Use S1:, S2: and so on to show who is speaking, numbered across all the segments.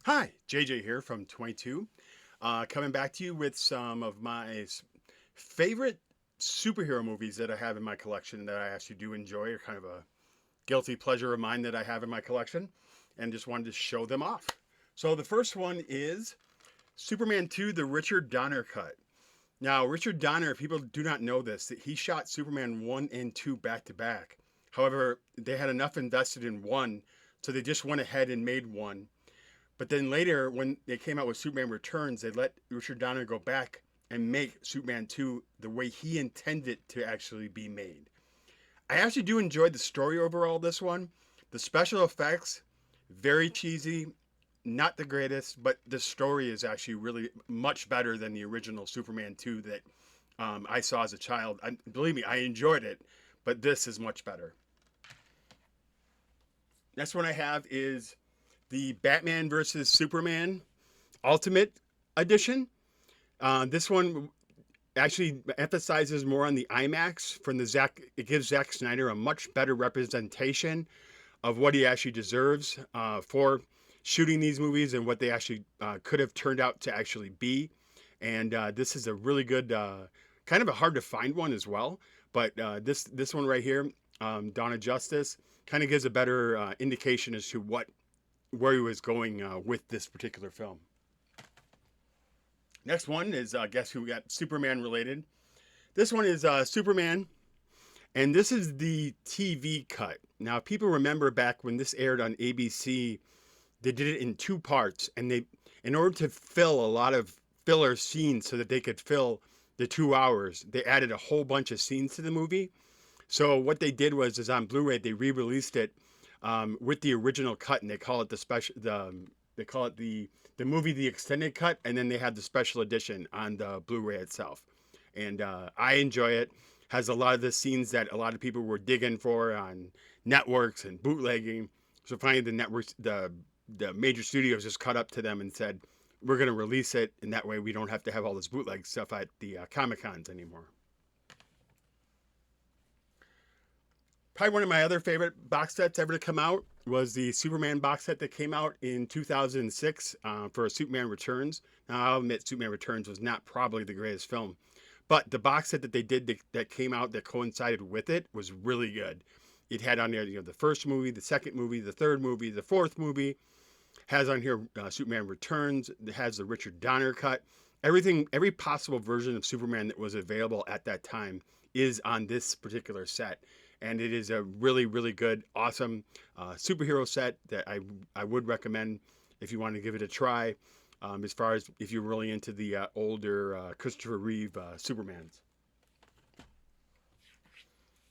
S1: Hi, JJ here from 22. Coming back to you with some of my favorite superhero movies that I have in my collection that I actually do enjoy, or kind of a guilty pleasure of mine that I have in my collection, and just wanted to show them off. So the first one is Superman 2, the Richard Donner cut. Now, Richard Donner, people do not know this, that he shot Superman 1 and 2 back to back. However, they had enough invested in one, so they just went ahead and made one. But then later, when they came out with Superman Returns, they let Richard Donner go back and make Superman 2 the way he intended it to actually be made. I actually do enjoy the story overall, this one. The special effects, very cheesy, not the greatest, but the story is actually really much better than the original Superman 2 that I saw as a child. Believe me, I enjoyed it, but this is much better. Next one I have is the Batman versus Superman Ultimate Edition. This one actually emphasizes more on the IMAX from the Zack. It gives Zack Snyder a much better representation of what he actually deserves for shooting these movies and what they actually could have turned out to actually be. And this is a really good, kind of a hard to find one as well. But this one right here, Dawn of Justice, kind of gives a better indication as to what where he was going with this particular film. Next one is guess who we got Superman related. This one is Superman, and this is the TV cut. Now, people remember back when this aired on ABC, they did it in two parts, and they, in order to fill a lot of filler scenes so that they could fill the 2 hours, they added a whole bunch of scenes to the movie. So what they did was, is on Blu-ray, they re-released it with the original cut, and they call it the special. They call it the movie the extended cut, and then they had the special edition on the Blu-ray itself. And I enjoy it. Has a lot of the scenes that a lot of people were digging for on networks and bootlegging. So finally, the networks, the major studios just caught up to them and said, "We're going to release it, and that way we don't have to have all this bootleg stuff at the Comic Cons anymore." Probably one of my other favorite box sets ever to come out was the Superman box set that came out in 2006 for Superman Returns. Now, I'll admit Superman Returns was not probably the greatest film, but the box set that they did that came out that coincided with it was really good. It had on there, the first movie, the second movie, the third movie, the fourth movie. Has on here Superman Returns. It has the Richard Donner cut. Everything, every possible version of Superman that was available at that time is on this particular set, and it is a really, really good, awesome superhero set that I would recommend if you want to give it a try. As far as if you're really into the older Christopher Reeve Supermans.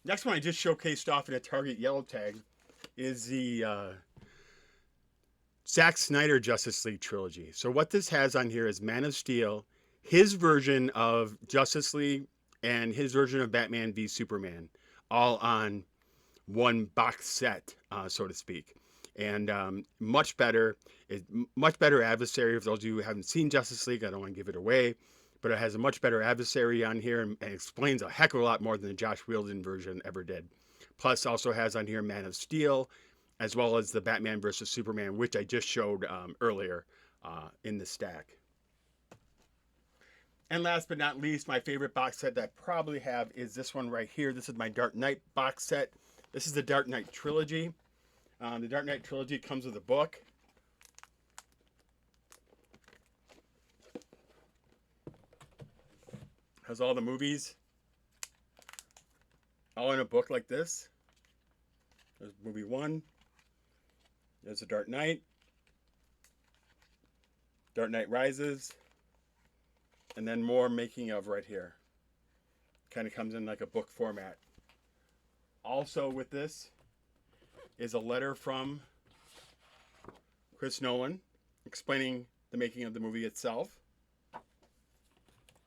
S1: Next one I just showcased off in a Target yellow tag is the Zack Snyder Justice League trilogy. So what this has on here is Man of Steel, his version of Justice League, and his version of Batman v Superman, all on one box set, so to speak. And much better, much better adversary. For those of you who haven't seen Justice League, I don't want to give it away, but it has a much better adversary on here and explains a heck of a lot more than the Josh Whedon version ever did. Plus, also has on here Man of Steel, as well as the Batman versus Superman, which I just showed earlier in the stack. And last but not least, my favorite box set that I probably have is this one right here. This is my Dark Knight box set. This is the Dark Knight Trilogy. The Dark Knight Trilogy comes with a book. Has all the movies all in a book like this. There's movie one. There's the Dark Knight. Dark Knight Rises. And then more making of right here. Kind of comes in like a book format. Also with this is a letter from Chris Nolan explaining the making of the movie itself.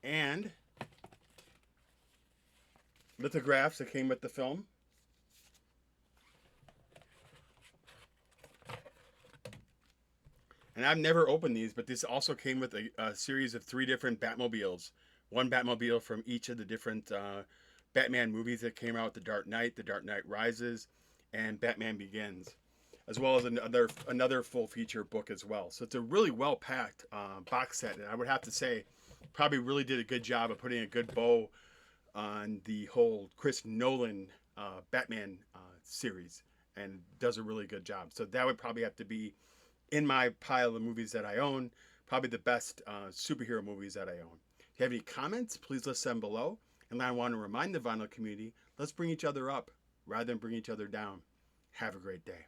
S1: And lithographs that came with the film. And I've never opened these, but this also came with a series of 3 different Batmobiles. One Batmobile from each of the different Batman movies that came out: The Dark Knight Rises, and Batman Begins. as well as another full feature book as well. So it's a really well packed box set, and I would have to say, probably really did a good job of putting a good bow on the whole Chris Nolan Batman series, and does a really good job. So that would probably have to be in my pile of movies that I own, probably the best superhero movies that I own. If you have any comments, please list them below. And I want to remind the vinyl community, let's bring each other up rather than bring each other down. Have a great day.